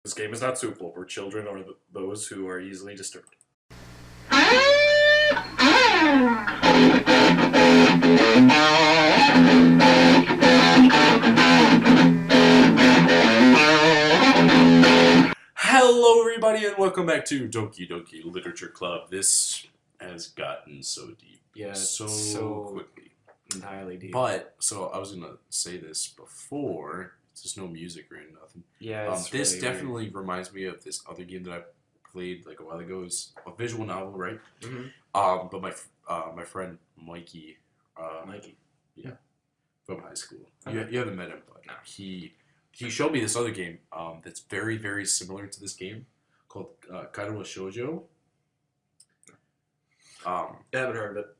This game is not suitable for children or those who are easily disturbed. Hello, everybody, and welcome back to Doki Literature Club. This has gotten so deep, so quickly, entirely deep. But so I was gonna say this before. There's no music or nothing. Yeah, this really definitely reminds me of this other game that I played like a while ago. It's a visual novel, right? Mm-hmm. But my friend Mikey, yeah, from high school. Okay. You haven't met him, but No. he showed me this other game that's very, very similar to this game called Kaido Shoujo. I haven't heard of it.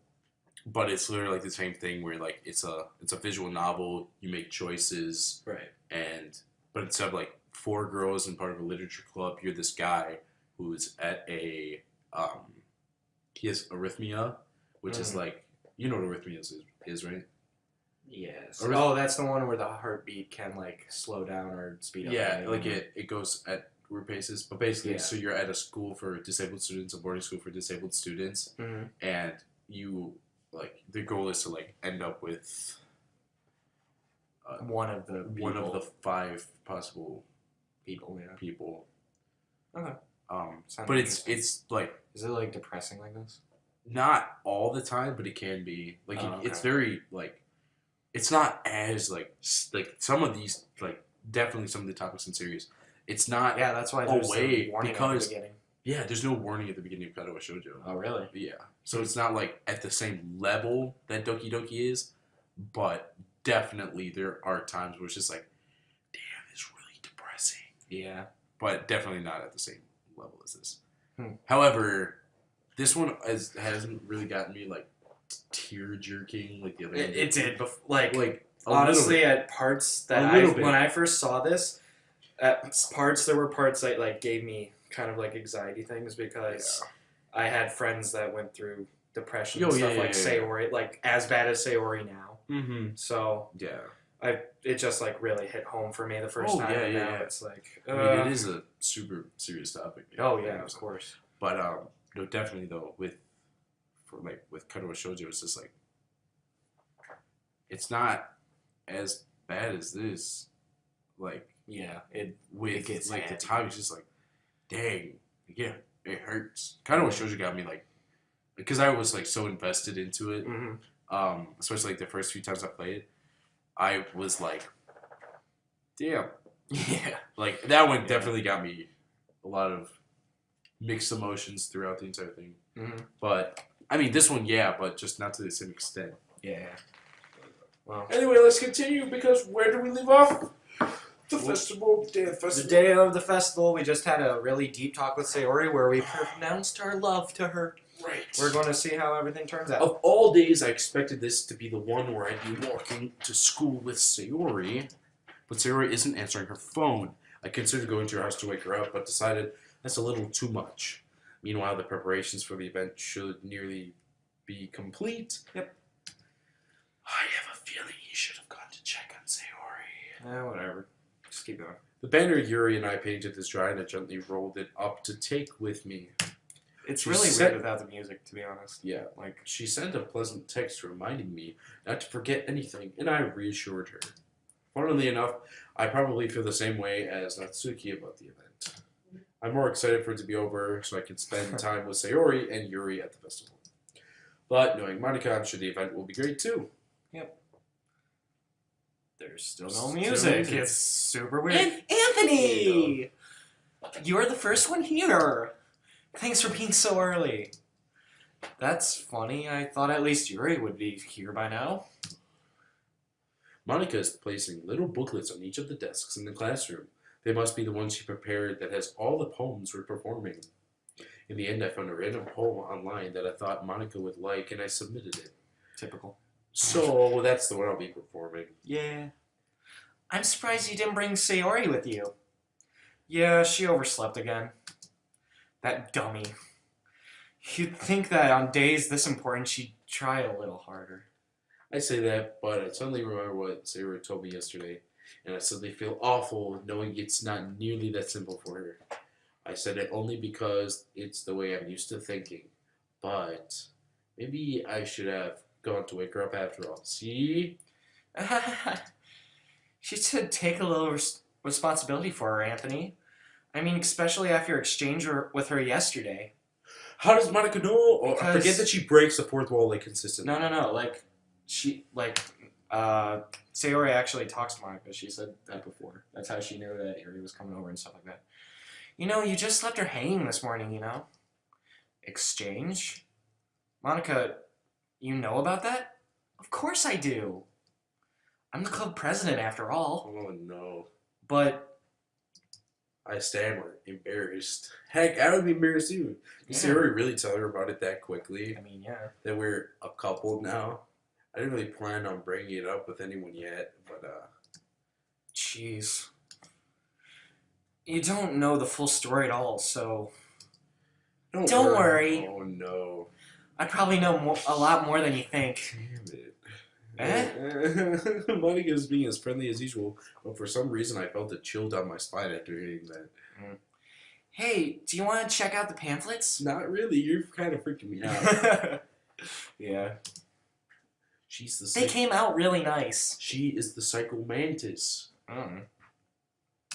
But it's literally like the same thing where like it's a visual novel. You make choices, Right? But instead of like four girls and part of a literature club, you're this guy who's at a he has arrhythmia, which is like, you know what arrhythmia is, right? Yes. Oh, that's the one where the heartbeat can like slow down or speed up. Yeah, like it goes at weird paces. But basically, Yeah. so you're at a school for disabled students, a boarding school for disabled students, and you like the goal is to like end up with one of the five possible people. Yeah. people. Okay. But it's like, is it like depressing like this? not all the time, but it can be like it's very like, it's not as like some of these, like definitely some of the topics and series. It's not that's why there's away a warning because at the beginning. Yeah, there's no warning at the beginning of Kaido Shoujo. Oh, really? Yeah. So it's not like at the same level that Doki is, but definitely there are times where it's just like, damn, it's really depressing. Yeah. But definitely not at the same level as this. However, this one hasn't really gotten me like tear jerking like the other one. It did. Like honestly, at parts that when I first saw this, there were parts that like gave me kind of like anxiety things because I had friends that went through depression and stuff Sayori, like as bad as Sayori now. Mm-hmm. So it just like really hit home for me the first time. It's like I mean, it is a super serious topic. Of course. But no, definitely though with Kaido Shoujo, it's just like it's not as bad as this. Like it gets like the time is just like, dang, yeah, it hurts. Kaido Shoujo got me like, because I was like so invested into it. Especially like the first few times I played, I was like, damn, like that one definitely got me a lot of mixed emotions throughout the entire thing. But I mean, this one, but just not to the same extent. Well, anyway, let's continue because where do we leave off? The day of the festival, we just had a really deep talk with Sayori where we pronounced our love to her. Right. We're going to see how everything turns out. Of all days, I expected this to be the one where I'd be walking to school with Sayori, but Sayori isn't answering her phone. I considered going to her house to wake her up, but decided that's a little too much. Meanwhile, the preparations for the event should nearly be complete. Yep. I have a feeling he should have gone to check on Sayori. Whatever. Just keep going. The banner Yuri and I painted is dry, and I gently rolled it up to take with me. It's really weird without the music, to be honest. Yeah, like, she sent a pleasant text reminding me not to forget anything, and I reassured her. Funnily enough, I probably feel the same way as Natsuki about the event. I'm more excited for it to be over so I can spend time with Sayori and Yuri at the festival. But knowing Monica, I'm sure the event will be great too. Yep. There's still no music. It's super weird. And Anthony! You're the first one here. Thanks for being so early. That's funny. I thought at least Yuri would be here by now. Monica is placing little booklets on each of the desks in the classroom. They must be the ones she prepared that has all the poems we're performing. In the end, I found a random poem online that I thought Monica would like, and I submitted it. Typical. So that's the one I'll be performing. Yeah. I'm surprised you didn't bring Sayori with you. Yeah, she overslept again. That dummy. You'd think that on days this important she'd try a little harder. I say that, but I suddenly remember what Sayori told me yesterday. And I suddenly feel awful knowing it's not nearly that simple for her. I said it only because it's the way I'm used to thinking. But maybe I should have gone to wake her up after all. See? She should take a little responsibility for her, Anthony. I mean, especially after your exchange with her yesterday. How does Monica know? Oh, I forget that she breaks the fourth wall like consistently. No. Sayori actually talks to Monica. She said that before. That's how she knew that Yuri was coming over and stuff like that. You just left her hanging this morning, Exchange? Monica, you know about that? Of course I do. I'm the club president after all. Oh no. But... I stammer, embarrassed. Heck, I would be embarrassed too. Did Sayori really tell her about it that quickly? I mean, yeah. That we're a couple now? I didn't really plan on bringing it up with anyone yet, but Jeez. You don't know the full story at all, so... Don't worry. Oh no. I probably know a lot more than you think. Damn it. Monica's being as friendly as usual, but for some reason I felt a chill down my spine after hearing that. Hey, do you want to check out the pamphlets? Not really. You're kind of freaking me out. Yeah. She's they came out really nice. She is the Psycho Mantis.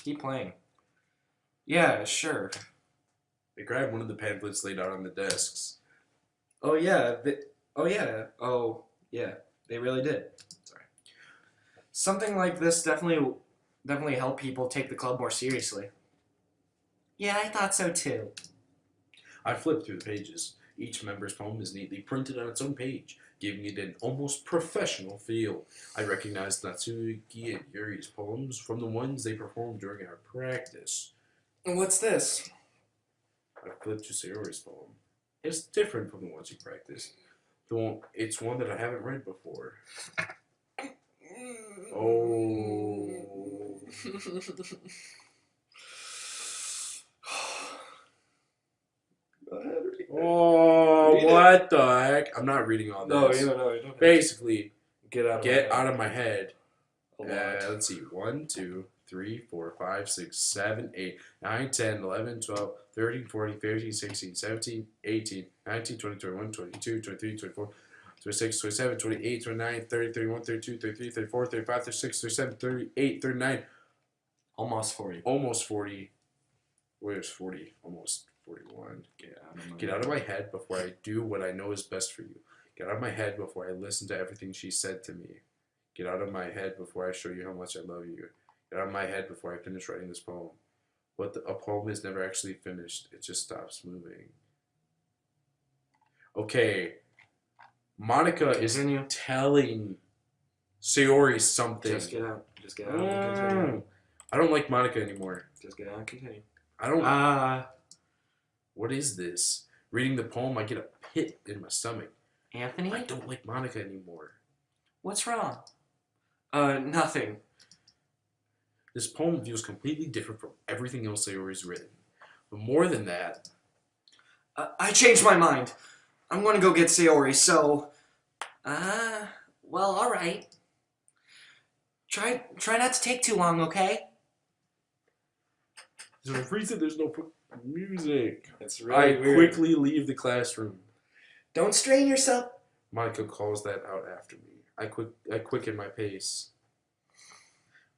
Keep playing. Yeah, sure. They grabbed one of the pamphlets laid out on the desks. Oh yeah. They really did. Sorry. Something like this definitely helped people take the club more seriously. Yeah, I thought so too. I flipped through the pages. Each member's poem is neatly printed on its own page, giving it an almost professional feel. I recognized Natsuki and Yuri's poems from the ones they performed during our practice. What's this? I flipped to Sayori's poem. It's different from the ones you practiced. It's one that I haven't read before. Oh. Oh, what the heck? I'm not reading all this. No, you don't. Basically, get out of my head. Let's see. 1, 2, 3, 4, 5, 6, 7, 8, 9, 10, 11, 12, 13, 14, 15, 16, 17, 18, 19, 20, 21, 22, 23, 24, 26, 27, 28, 29, 30, 31, 32, 33, 34, 35, 36, 37, 38, 39. Almost 40. Almost 40. Where's 40? Almost 41. Get out of my head before I do what I know is best for you. Get out of my head before I listen to everything she said to me. Get out of my head before I show you how much I love you. Get out of my head before I finish writing this poem. A poem is never actually finished. It just stops moving. Okay. Monica is telling Sayori something. Just get out. And continue. I don't like Monica anymore. Just get out and continue. I don't... What is this? Reading the poem, I get a pit in my stomach. Anthony? I don't like Monica anymore. What's wrong? Nothing. This poem feels completely different from everything else Sayori's written. But more than that... I changed my mind. I'm gonna go get Sayori, so... well, alright. Try not to take too long, okay? There's a reason there's no music. It's really weird. I quickly leave the classroom. Don't strain yourself. Monica calls that out after me. I quicken my pace.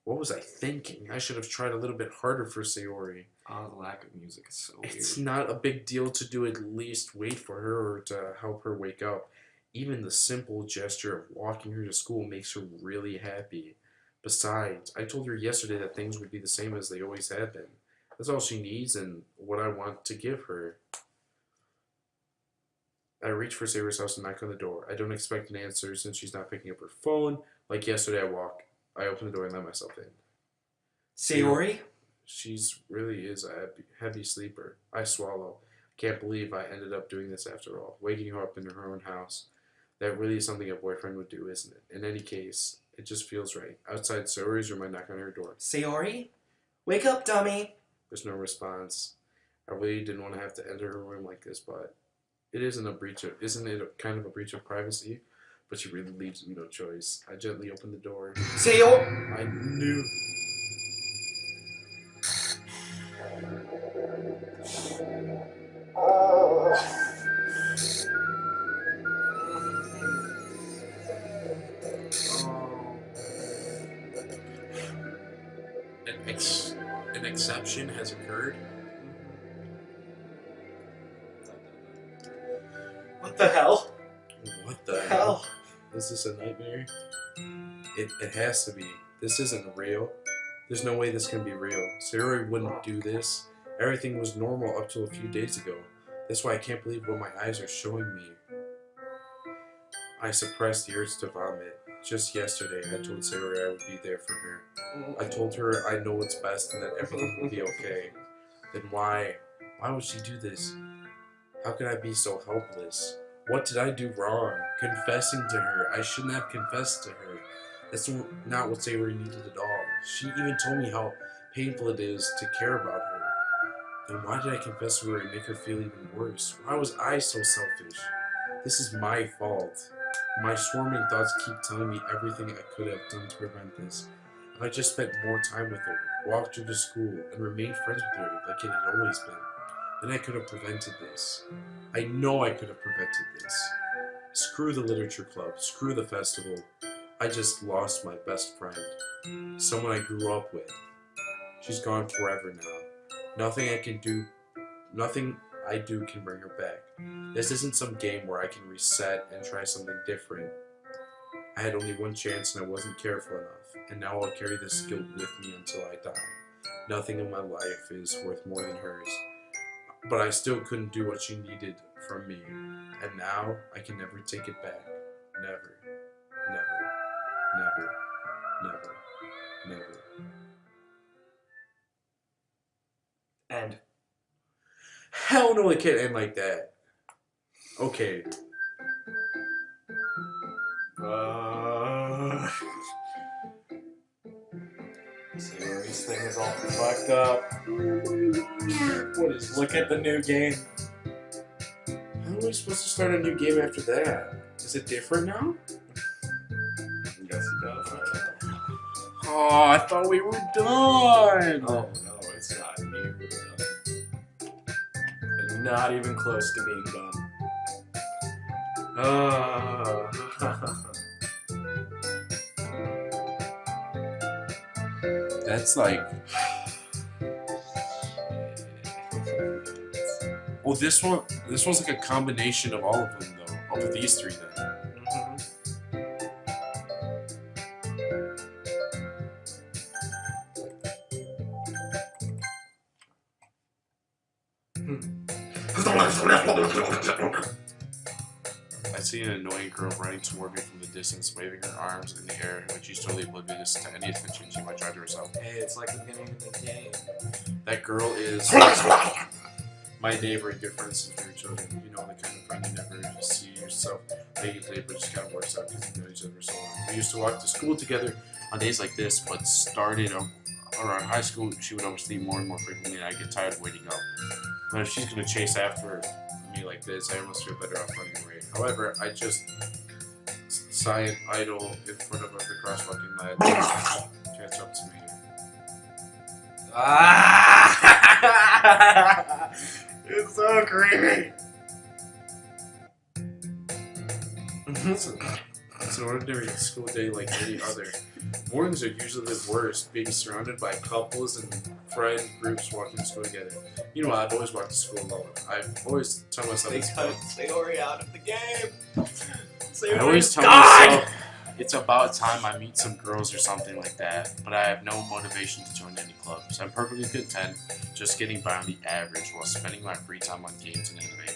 What was I thinking? I should have tried a little bit harder for Sayori. Oh, the lack of music is so weird. It's not a big deal to do at least wait for her or to help her wake up. Even the simple gesture of walking her to school makes her really happy. Besides, I told her yesterday that things would be the same as they always have been. That's all she needs and what I want to give her. I reach for Sayori's house and knock on the door. I don't expect an answer since she's not picking up her phone. Like yesterday, I open the door and let myself in. Sayori? She's really is a heavy sleeper. I swallow. Can't believe I ended up doing this after all. Waking her up in her own house. That really is something a boyfriend would do, isn't it? In any case, it just feels right. Outside Sayori's room, I knock on her door. Sayori? Wake up, dummy! There's no response. I really didn't want to have to enter her room like this, but isn't it kind of a breach of privacy? But she really leaves me no choice. I gently open the door. Sayori! I knew An exception has occurred. What the hell? What the hell? Is this a nightmare? It has to be. This isn't real. There's no way this can be real. Sayori wouldn't do this. Everything was normal up till a few days ago. That's why I can't believe what my eyes are showing me. I suppressed the urge to vomit. Just yesterday, I told Sayori I would be there for her. I told her I know what's best and that everything will be okay. Then why? Why would she do this? How could I be so helpless? What did I do wrong? Confessing to her. I shouldn't have confessed to her. That's not what Sayori needed at all. She even told me how painful it is to care about her. Then why did I confess to her and make her feel even worse? Why was I so selfish? This is my fault. My swarming thoughts keep telling me everything I could have done to prevent this. If I just spent more time with her, walked her to school, and remained friends with her like it had always been, then I could have prevented this. I know I could have prevented this. Screw the literature club. Screw the festival. I just lost my best friend. Someone I grew up with. She's gone forever now. Nothing I do can bring her back. This isn't some game where I can reset and try something different. I had only one chance and I wasn't careful enough, and now I'll carry this guilt with me until I die. Nothing in my life is worth more than hers. But I still couldn't do what she needed from me, and now I can never take it back. Never. Never. Never. Never. Never. End. Hell no, it can't end like that. Okay. Sayori's thing is all fucked up. What is? Look at the new game. How are we supposed to start a new game after that? Is it different now? I guess it does. Oh, I thought we were done. Oh no, it's not. It's not even close to being done. That's like... Well, this one's like a combination of all of them, though. Of these three, then. I see an annoying girl running toward me from the distance, waving her arms in the air, like she's totally oblivious to any attention she might try to herself. Hey, it's like the beginning of the game. That girl is my neighbor and good friends since we were children. You know, the kind of friend you never see yourself making today, but just kind of works out because you know each other so long. We used to walk to school together on days like this, but started around high school, she would always leave more and more frequently, and I'd get tired of waiting up. But if she's going to chase after me like this, I almost feel better off running away. However, I just sigh and idle in front of the crosswalk and let catch up to me. It's so creepy. It's an ordinary school day like any other. Mornings are usually the worst, being surrounded by couples and friend groups walking to school together. You know, I've always walked to school alone. I've always tell myself they cut Sayori out of the game. I always tell myself it's about time I meet some girls or something like that, but I have no motivation to join any clubs. I'm perfectly content just getting by on the average while spending my free time on games and anime.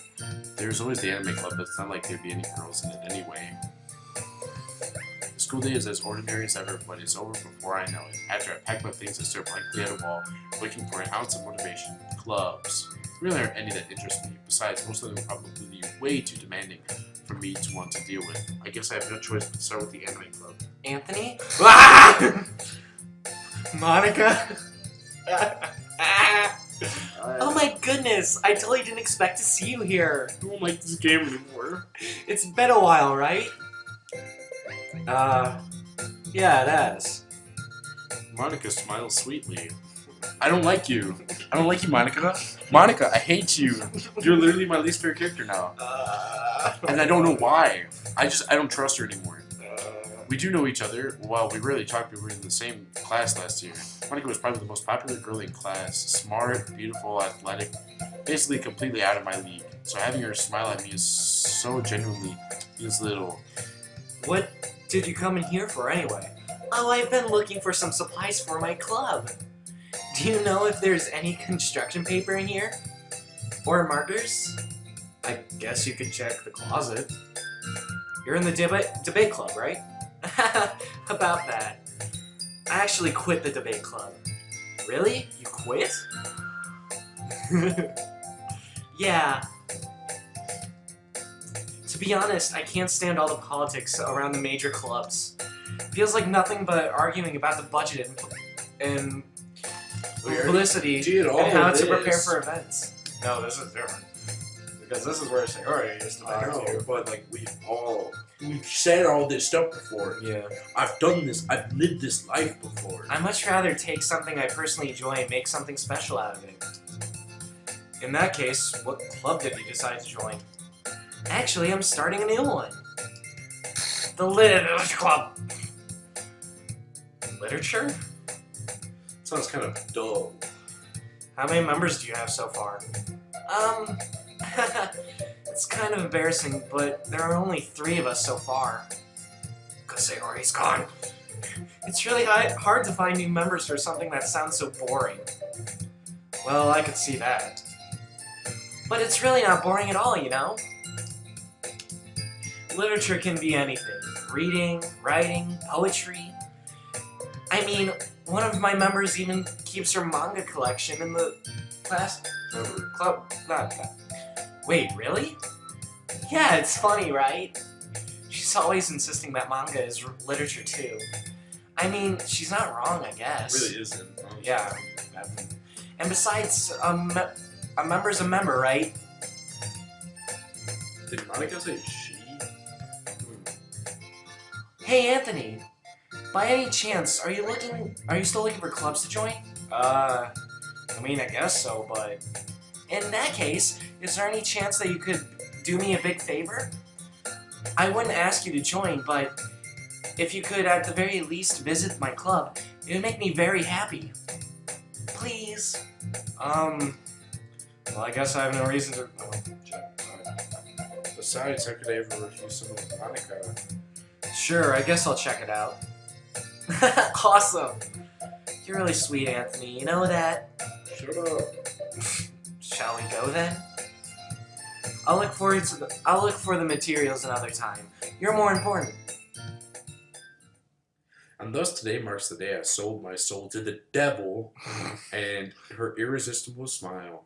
There's always the anime club, but it's not like there'd be any girls in it anyway. The school day is as ordinary as ever, but it's over before I know it. After I pack my things, I stare blankly at a wall, looking for an ounce of motivation. Clubs. There really aren't any that interest me. Besides, most of them are probably way too demanding for me to want to deal with. I guess I have no choice but to start with the anime club. Anthony? Monica? Oh my goodness! I totally didn't expect to see you here. I don't like this game anymore. It's been a while, right? Yeah, it has. Monica smiles sweetly. I don't like you. I don't like you, Monica. Monica, I hate you. You're literally my least favorite character now. And I don't know why. I don't trust her anymore. We do know each other. Well, we rarely talk. We were in the same class last year. Monica was probably the most popular girl in class. Smart, beautiful, athletic. Basically completely out of my league. So having her smile at me is so genuinely feels little. What did you come in here for anyway? Oh, I've been looking for some supplies for my club. Do you know if there's any construction paper in here? Or markers? I guess you could check the closet. You're in the debate club, right? About that. I actually quit the debate club. Really? You quit? Yeah. To be honest, I can't stand all the politics around the major clubs. Feels like nothing but arguing about the budget and publicity and how to prepare for events. No, this is different. Because this is where Sayori used to talk to you. But like we've said all this stuff before. Yeah. I've done this. I've lived this life before. I'd much rather take something I personally enjoy and make something special out of it. In that case, what club did you decide to join? Actually, I'm starting a new one. The Literature Club. Literature? Sounds kind of dull. How many members do you have so far? It's kind of embarrassing, but there are only 3 of us so far. Because Sayori's gone. It's really hard to find new members for something that sounds so boring. Well, I could see that. But it's really not boring at all, you know? Literature can be anything. Reading, writing, poetry. I mean, one of my members even keeps her manga collection in the class club. Not that. Wait, really? Yeah, it's funny, right? She's always insisting that manga is literature too. I mean, she's not wrong, I guess. It really isn't. Yeah. And besides, a member's a member, right? Did Monica say she? Hey, Anthony. By any chance, are you still looking for clubs to join? I mean, I guess so, but in that case, is there any chance that you could do me a big favor? I wouldn't ask you to join, but if you could at the very least visit my club, it would make me very happy. Please. Well, I guess I have no reason to... Besides, how could I ever refuse someone with Monica? Sure, I guess I'll check it out. Awesome! You're really sweet, Anthony. You know that? Shut up. Shall we go then? I'll look for the materials another time. You're more important. And thus today marks the day I sold my soul to the devil and her irresistible smile.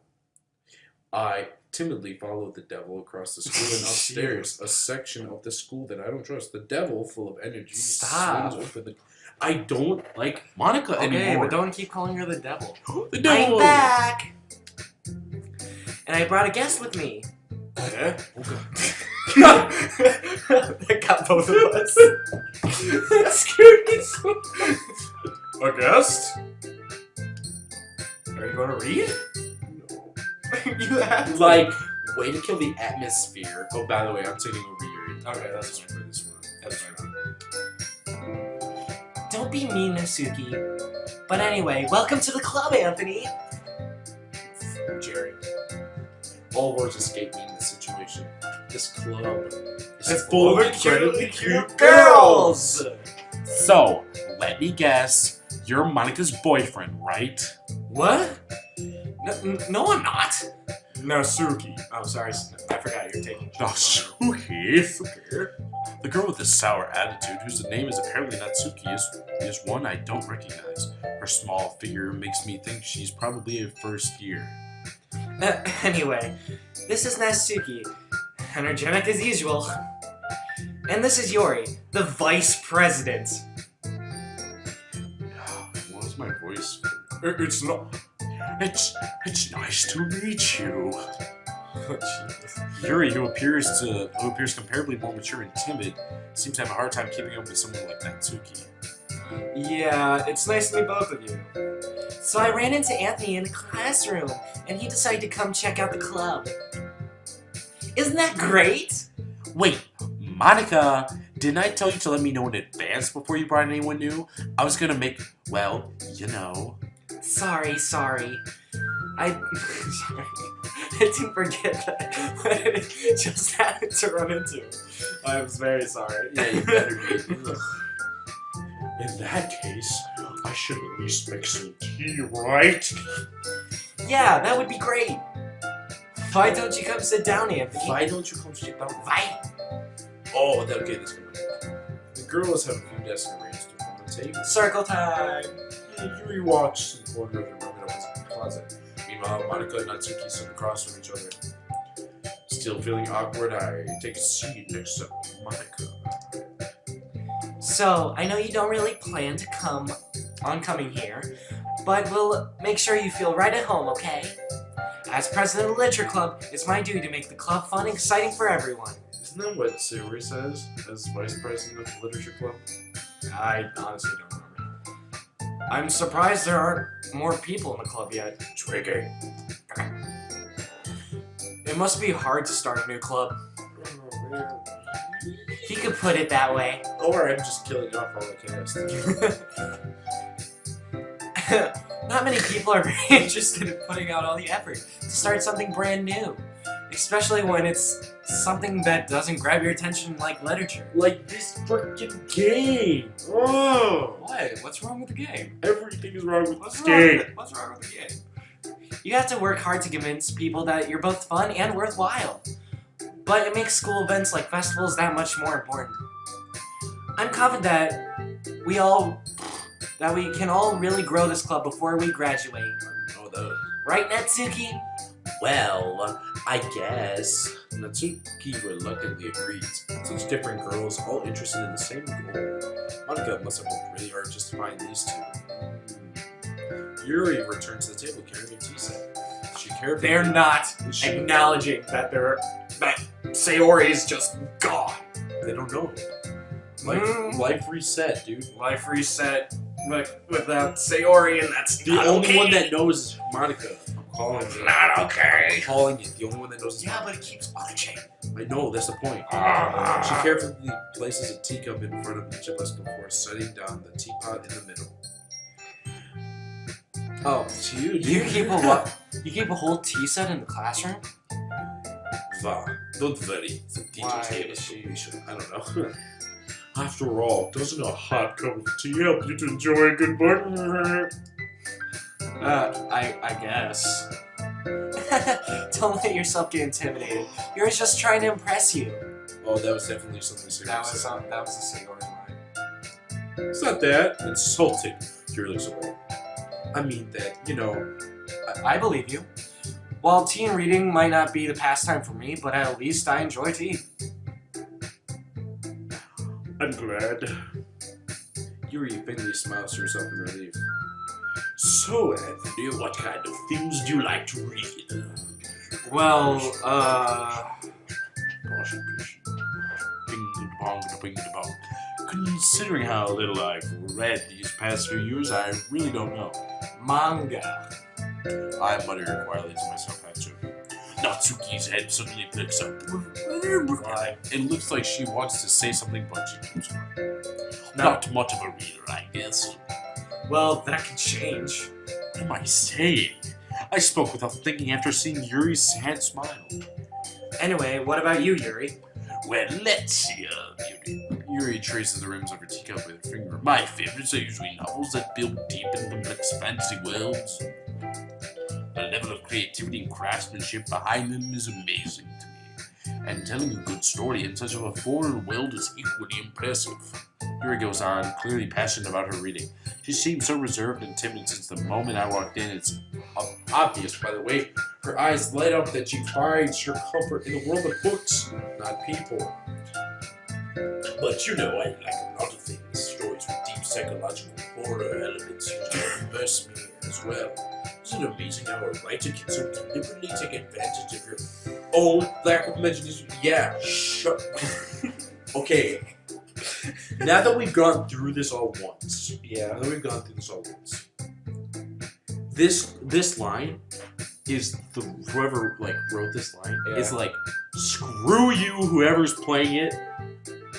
I timidly followed the devil across the school and upstairs, a section of the school that I don't trust. The devil, full of energy, Stop. swings open the... I don't like Monica anymore. Okay, but don't keep calling her the devil. The devil! I'm back! And I brought a guest with me. Yeah? That got both of us. That scared me so much. A guest? Are you going to read? No. You have to. Like, way to kill the atmosphere. Oh, by the way, I'm taking over your... Okay, that's for this one. That's fine. Don't be mean, Nasuki. But anyway, welcome to the club, Anthony. Jerry. All words escape me in this situation. This club is full of incredibly cute girls! So, let me guess, you're Monica's boyfriend, right? What? No, I'm not. Nasuki. Oh, sorry. I forgot you're taking... Natsuki? The girl with the sour attitude, whose name is apparently Natsuki, is one I don't recognize. Her small figure makes me think she's probably a first year. Anyway, this is Natsuki, energetic as usual. And this is Yori, the vice president. What was my voice? It's not... It's nice to meet you. Oh, Jesus. Yuri, who appears comparably more mature and timid, seems to have a hard time keeping up with someone like Natsuki. Yeah, it's nice to meet both of you. So I ran into Anthony in the classroom, and he decided to come check out the club. Isn't that great? Wait, Monica, didn't I tell you to let me know in advance before you brought anyone new? I was gonna make, well, you know. Sorry. I didn't forget that I just happened to run into him. I was very sorry. Yeah, you better be. In that case, I should at least make some tea, right? Yeah, that would be great. Why don't you come sit down, Anthony? Why don't you come sit down? Why? Oh, okay, this can be. The girls have a few desks arranged on the table. Circle time. Yuri walks to the corner of the room and opens the closet. Meanwhile, Monica and Natsuki sit across from each other. Still feeling awkward, I take a seat next to Monica. So, I know you don't really plan to come on coming here, but we'll make sure you feel right at home, okay? As president of the Literature Club, it's my duty to make the club fun and exciting for everyone. Isn't that what Sayori says as vice president of the Literature Club? I honestly don't remember. I'm surprised there aren't more people in the club yet. Tricky. It must be hard to start a new club. Oh, man. He could put it that way. Or I'm just killing off all the cast. Not many people are very interested in putting out all the effort to start something brand new. Especially when it's something that doesn't grab your attention like literature. Like this freaking game! Oh! What? What's wrong with the game? Everything is wrong with this game. What's wrong with the game? You have to work hard to convince people that you're both fun and worthwhile. But it makes school events like festivals that much more important. I'm confident that we can all really grow this club before we graduate. Oh, that. Right, Natsuki? Well, I guess. Natsuki reluctantly agrees. Such different girls, all interested in the same goal. Monica must have worked really hard just to find these two. Yuri returns to the table carrying a tea set. She carefully. They're not acknowledging that Sayori is just gone. They don't know. Life reset, dude. Life reset without Sayori, and that's the only one that knows is Monica. I'm calling it. Not okay. I'm calling it. The only one that knows is Yeah, but it keeps punching. I know, that's the point. She carefully places a teacup in front of each of us before setting down the teapot in the middle. Oh, it's you, dude. You keep a whole tea set in the classroom? Va, don't worry. The teacher's Why name is is she- Felicia. I don't know. After all, doesn't a hot cup of tea help you to enjoy a good book? I guess. Don't let yourself get intimidated. You're just trying to impress you. Oh, that was definitely something serious. That was a Sayori line. It's not that. Insulting. Yuri looks away. I mean that, you know. I believe you. While tea and reading might not be the pastime for me, but at least I enjoy tea. I'm glad. Yuri faintly smiles to herself in relief. So, Anthony, what kind of things do you like to read? Well, Considering how little I've read these past few years, I really don't know. manga. I mutter quietly to myself after. Natsuki's head suddenly picks up. Why? It looks like she wants to say something, but she keeps quiet. Not much of a reader, I guess. Well, that could change. What am I saying? I spoke without thinking after seeing Yuri's sad smile. Anyway, what about you, Yuri? Well, let's see, Yuri. Yuri traces the rims of her teacup with her finger. My favorites are usually novels that build deep and complex fantasy worlds. The level of creativity and craftsmanship behind them is amazing to me. And telling a good story in such a foreign world is equally impressive. Yuri goes on, clearly passionate about her reading. She seems so reserved and timid since the moment I walked in. It's obvious, by the way. Her eyes light up that she finds her comfort in the world of books, not people. But you know, I like a lot of things. Stories with deep psychological horror elements usually immerse me as well. Isn't it amazing how a writer can so deliberately take advantage of your own lack of imagination? Yeah, shut. Okay. Now that we've gone through this all once. this line is whoever like wrote this line is like, screw you, whoever's playing it.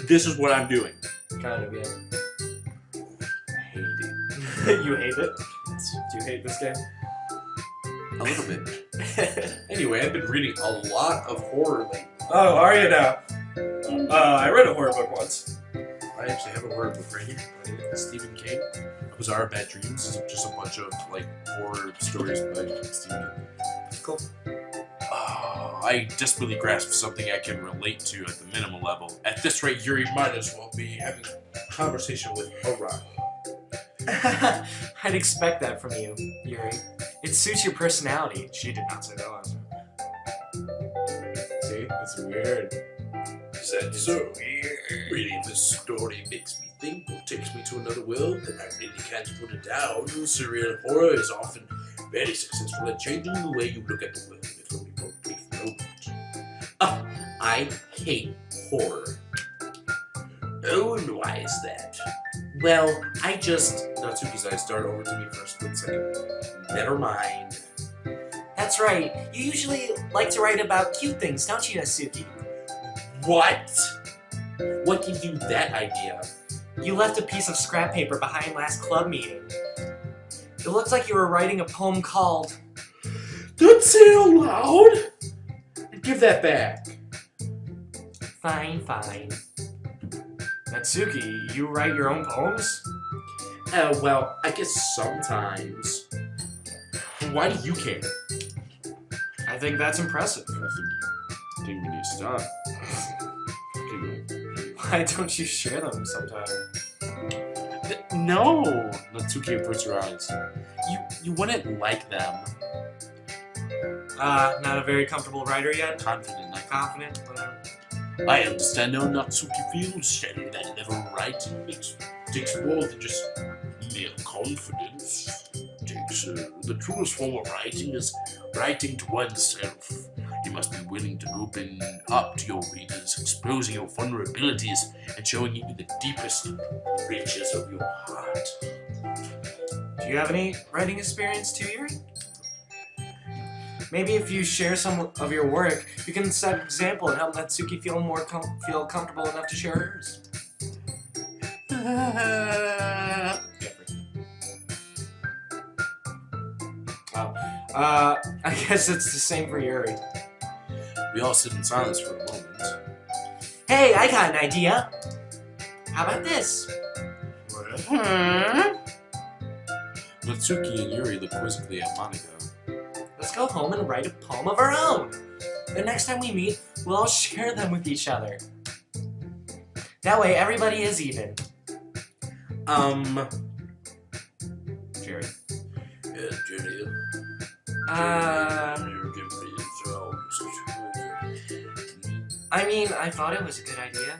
This is what I'm doing. Kind of, yeah. I hate it. You hate it? Do you hate this game? A little bit. Anyway, I've been reading a lot of horror lately. Oh, are you now? I read a horror book once. I actually have a horror book right here. Stephen King. Bizarre Bad Dreams is just a bunch of like horror stories by Stephen King. Cool. I desperately grasp something I can relate to at the minimal level. At this rate, Yuri might as well be having a conversation with a rock. I'd expect that from you, Yuri. It suits your personality. She did not say that last time. See? That's weird. That's so weird. Reading this story makes me think or takes me to another world, and I really can't put it down. Surreal horror is often very successful at changing the way you look at the world, if only for a brief moment. I hate horror. Oh, and why is that? Well, I just... Natsuki's eyes start over to me for a split second. Never mind. That's right. You usually like to write about cute things, don't you, Natsuki? What? What gave you that idea? You left a piece of scrap paper behind last club meeting. It looked like you were writing a poem called... Don't say it out loud! Give that back. Fine, fine. Natsuki, you write your own poems? Well, I guess sometimes. Why do you care? I think that's impressive. I think we need to stop. Why don't you share them sometime? No! Natsuki averts her eyes. You wouldn't like them. Not a very comfortable writer yet? Confident. Confident? Whatever. I understand how Natsuki feels, sharing that never writing takes more than just mere confidence. The truest form of writing is writing to oneself. You must be willing to open up to your readers, exposing your vulnerabilities, and showing even the deepest reaches of your heart. Do you have any writing experience too, Yuri? Maybe if you share some of your work, you can set an example and help Natsuki feel feel comfortable enough to share hers. I guess it's the same for Yuri. We all sit in silence for a moment. Hey, I got an idea. How about this? Natsuki and Yuri look quizzically at Monika. Let's go home and write a poem of our own. The next time we meet, we'll all share them with each other. That way, everybody is even. Jerry. Yeah, Jerry. I mean, I thought it was a good idea.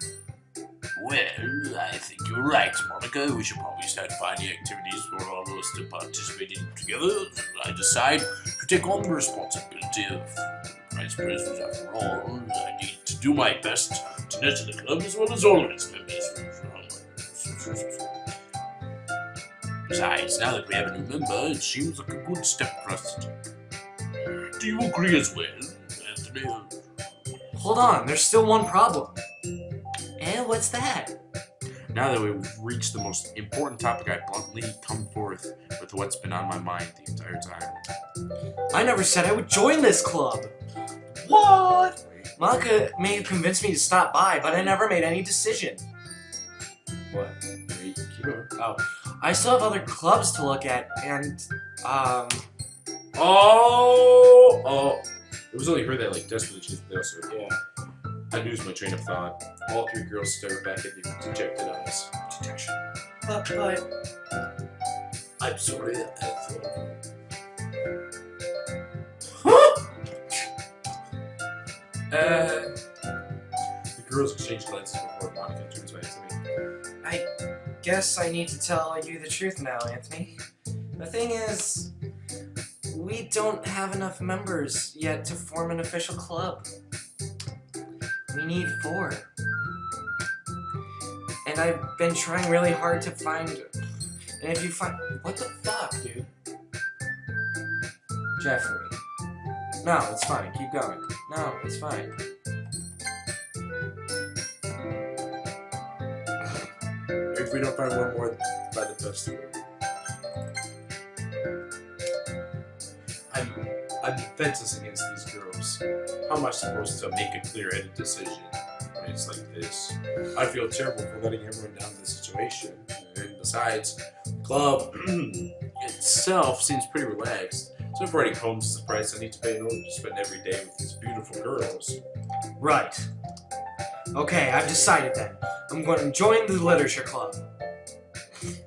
Well, I think you're right, Monika. We should probably start finding activities for all of us to participate in together. I decide to take on the responsibility of vice president. After all, I need to do my best to nurture the club as well as all of its members. Besides, now that we have a new member, it seems like a good step for us to take. Do you agree as well, Anthony? Hold on, there's still one problem. And what's that? Now that we've reached the most important topic, I bluntly come forth with what's been on my mind the entire time. I never said I would join this club. What? Monika may have convinced me to stop by, but I never made any decision. What? Wait, keep going. Oh, I still have other clubs to look at, and, Oh! It was only her that, like, desperately chose the so yeah. I lose my train of thought. All three girls stare back at the dejected eyes. Detection. But... I'm sorry, I thought... The girls exchange glances before Monika turns back to me. I guess I need to tell you the truth now, Anthony. The thing is, we don't have enough members yet to form an official club. We need 4. And I've been trying really hard to find... And if you find... What the fuck, dude? Jeffrey. No, it's fine. Keep going. No, it's fine. If we don't find one more by the festival. I'm defenseless against these girls. How am I supposed to make a clear-headed decision when it's like this? I feel terrible for letting everyone down in this situation. And besides, the club itself seems pretty relaxed. So if already comes to the price I need to pay in order to spend every day with these beautiful girls. Right. Okay, I've decided then. I'm going to join the literature club.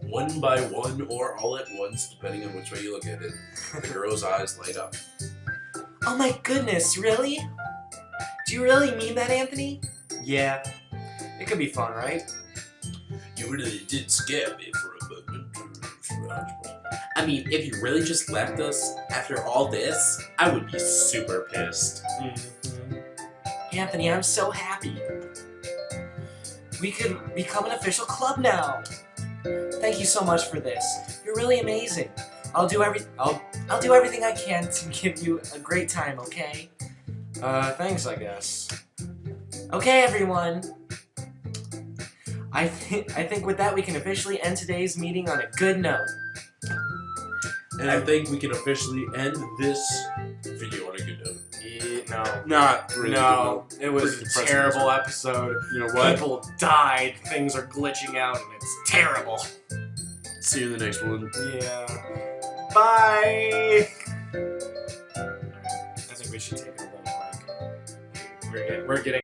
One by one or all at once, depending on which way you look at it. The girl's eyes light up. Oh my goodness, really? Do you really mean that, Anthony? Yeah. It could be fun, right? You really did scare me for a moment. I mean, if you really just left us after all this, I would be super pissed. Anthony, I'm so happy. We could become an official club now. Thank you so much for this. You're really amazing. I'll do everything I can to give you a great time, okay? Thanks, I guess. Okay, everyone. I think with that we can officially end today's meeting on a good note. And I think we can officially end this video on a good note. No. Not really. No. It was a terrible episode. You know what? People died. Things are glitching out, and it's terrible. See you in the next one. Yeah. Bye! I think we should take a little break. We're getting...